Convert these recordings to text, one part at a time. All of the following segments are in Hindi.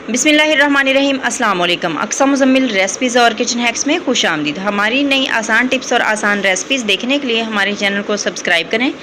बिस्मिल्लाहिर्रहमानिर्रहीम अस्सलाम वालेकुम। अक्सा मुज़म्मिल रेसिपीज़ और किचन हैक्स में खुश आमदीद। हमारी नई आसान टिप्स और आसान रेसिपीज़ देखने के लिए हमारे चैनल को सब्सक्राइब करें,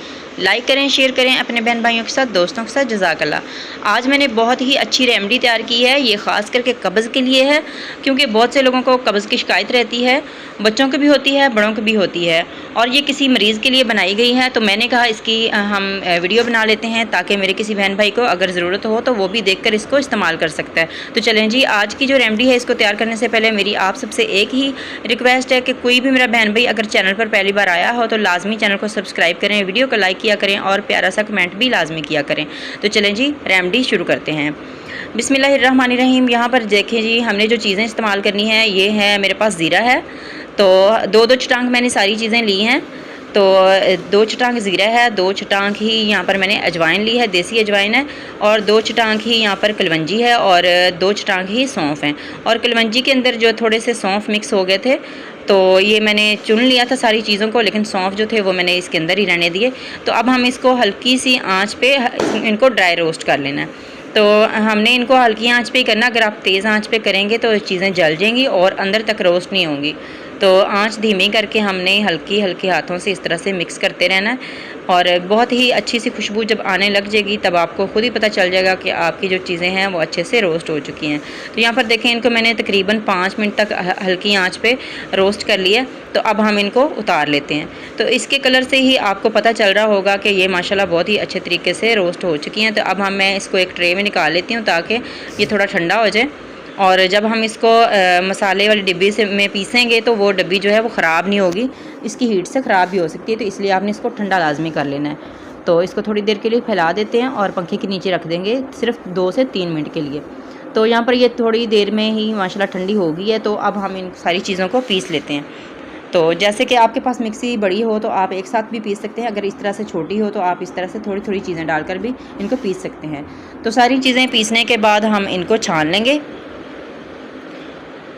लाइक करें, शेयर करें अपने बहन भाइयों के साथ, दोस्तों के साथ। जज़ाकल्लाह। आज मैंने बहुत ही अच्छी रेमेडी तैयार की है। ये ख़ास करके कब्ज़ के लिए है, क्योंकि बहुत से लोगों को कब्ज़ की शिकायत रहती है, बच्चों को भी होती है, बड़ों को भी होती है, और ये किसी मरीज़ के लिए बनाई गई है। तो मैंने कहा इसकी हम वीडियो बना लेते हैं, ताकि मेरे किसी बहन भाई को अगर ज़रूरत हो तो वो भी देखकर इसको इस्तेमाल कर सकता है। तो चलें जी, आज की जो रेमेडी है इसको तैयार करने से पहले मेरी आप सबसे एक ही रिक्वेस्ट है कि कोई भी मेरा बहन भाई अगर चैनल पर पहली बार आया हो तो लाजमी चैनल को सब्सक्राइब करें, वीडियो को लाइक किया करें और प्यारा सा कमेंट भी लाजमी किया करें। तो चलें जी, रेमेडी शुरू करते हैं। बिस्मिल्लाहिर्रहमानिर्रहीम। यहाँ पर देखें जी, हमने जो चीज़ें इस्तेमाल करनी है, ये है मेरे पास ज़ीरा है। तो दो चटांग मैंने सारी चीज़ें ली हैं। तो 2 चटांग ज़ीरा है, 2 चटांग ही यहाँ पर मैंने अजवाइन ली है, देसी अजवाइन है, और 2 चटांग ही यहाँ पर कलवंजी है, और 2 चटांग ही सौंफ हैं। और कलवंजी के अंदर जो थोड़े से सौंफ मिक्स हो गए थे, तो ये मैंने चुन लिया था सारी चीज़ों को, लेकिन सौंफ जो थे वो मैंने इसके अंदर ही रहने दिए। तो अब हम इसको हल्की सी आँच पे इनको ड्राई रोस्ट कर लेना है। तो हमने इनको हल्की आंच पे ही करना। अगर आप तेज़ आंच पे करेंगे तो चीज़ें जल जाएंगी और अंदर तक रोस्ट नहीं होंगी। तो आंच धीमी करके हमने हल्की हल्की हाथों से इस तरह से मिक्स करते रहना है, और बहुत ही अच्छी सी खुशबू जब आने लग जाएगी तब आपको खुद ही पता चल जाएगा कि आपकी जो चीज़ें हैं वो अच्छे से रोस्ट हो चुकी हैं। तो यहाँ पर देखें, इनको मैंने तकरीबन 5 मिनट तक हल्की आंच पे रोस्ट कर लिया। तो अब हम इनको उतार लेते हैं। तो इसके कलर से ही आपको पता चल रहा होगा कि ये माशाल्लाह बहुत ही अच्छे तरीके से रोस्ट हो चुकी हैं। तो अब मैं इसको एक ट्रे में निकाल लेती हूँ ताकि ये थोड़ा ठंडा हो जाए। और जब हम इसको मसाले वाली डिब्बी से में पीसेंगे तो वो डिब्बी जो है वो ख़राब नहीं होगी, इसकी हीट से ख़राब भी हो सकती है। तो इसलिए आपने इसको ठंडा लाजमी कर लेना है। तो इसको थोड़ी देर के लिए फैला देते हैं और पंखे के नीचे रख देंगे, सिर्फ 2 से 3 मिनट के लिए। तो यहाँ पर ये थोड़ी देर में ही माशाल्लाह ठंडी हो गई है। तो अब हम इन सारी चीज़ों को पीस लेते हैं। तो जैसे कि आपके पास मिक्सी बड़ी हो तो आप एक साथ भी पीस सकते हैं, अगर इस तरह से छोटी हो तो आप इस तरह से थोड़ी थोड़ी चीज़ें डालकर भी इनको पीस सकते हैं। तो सारी चीज़ें पीसने के बाद हम इनको छान लेंगे।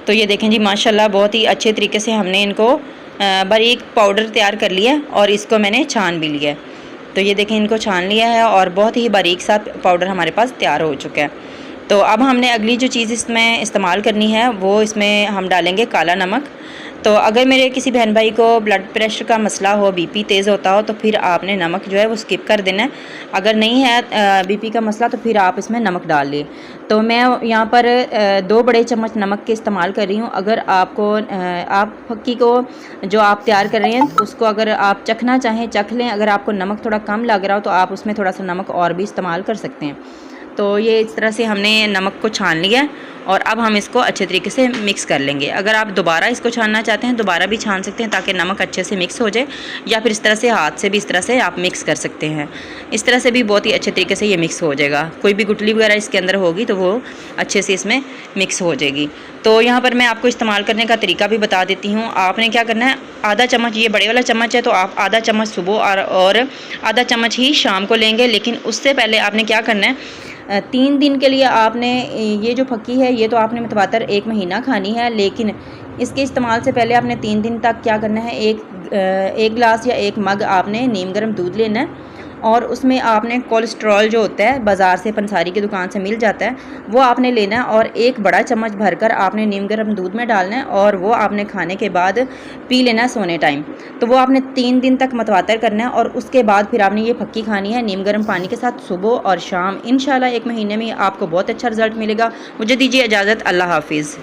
तो ये देखें जी, माशाल्लाह बहुत ही अच्छे तरीके से हमने इनको बारीक पाउडर तैयार कर लिया और इसको मैंने छान भी लिया। तो ये देखें, इनको छान लिया है और बहुत ही बारीक सा पाउडर हमारे पास तैयार हो चुका है। तो अब हमने अगली जो चीज़ इसमें इस्तेमाल करनी है वो इसमें हम डालेंगे काला नमक। तो अगर मेरे किसी बहन भाई को ब्लड प्रेशर का मसला हो, बीपी तेज़ होता हो, तो फिर आपने नमक जो है वो स्किप कर देना है। अगर नहीं है बीपी का मसला तो फिर आप इसमें नमक डाल लिए। तो मैं यहाँ पर 2 बड़े चम्मच नमक के इस्तेमाल कर रही हूँ। अगर आपको आप फक्की को जो आप तैयार कर रहे हैं उसको अगर आप चखना चाहें चख लें। अगर आपको नमक थोड़ा कम लग रहा हो तो आप उसमें थोड़ा सा नमक और भी इस्तेमाल कर सकते हैं। तो ये इस तरह से हमने नमक को छान लिया और अब हम इसको अच्छे तरीके से मिक्स कर लेंगे। अगर आप दोबारा इसको छानना चाहते हैं दोबारा भी छान सकते हैं ताकि नमक अच्छे से मिक्स हो जाए, या फिर इस तरह से हाथ से भी इस तरह से आप मिक्स कर सकते हैं। इस तरह से भी बहुत ही अच्छे तरीके से ये मिक्स हो जाएगा। कोई भी गुठली वगैरह इसके अंदर होगी तो वो अच्छे से इसमें मिक्स हो जाएगी। तो यहाँ पर मैं आपको इस्तेमाल करने का तरीका भी बता देती हूँ। आपने क्या करना है, आधा चम्मच, ये बड़े वाला चम्मच है तो आप आधा चम्मच सुबह और आधा चम्मच ही शाम को लेंगे। लेकिन उससे पहले आपने क्या करना है, 3 दिन के लिए आपने ये जो फक्की है ये तो आपने मतवातर 1 महीना खानी है, लेकिन इसके इस्तेमाल से पहले आपने 3 दिन तक क्या करना है, एक गिलास या 1 मग आपने नीम गर्म दूध लेना है, और उसमें आपने कोलेस्ट्रॉल जो होता है बाज़ार से पंसारी की दुकान से मिल जाता है वो आपने लेना है, और 1 बड़ा चम्मच भरकर आपने नीम गर्म दूध में डालना है, और वो आपने खाने के बाद पी लेना है सोने टाइम। तो वो आपने 3 दिन तक मतवातर करना है, और उसके बाद फिर आपने ये फक्की खानी है नीम गर्म पानी के साथ सुबह और शाम। इंशाल्लाह 1 महीने में आपको बहुत अच्छा रिजल्ट मिलेगा। मुझे दीजिए इजाज़त, अल्लाह हाफिज़।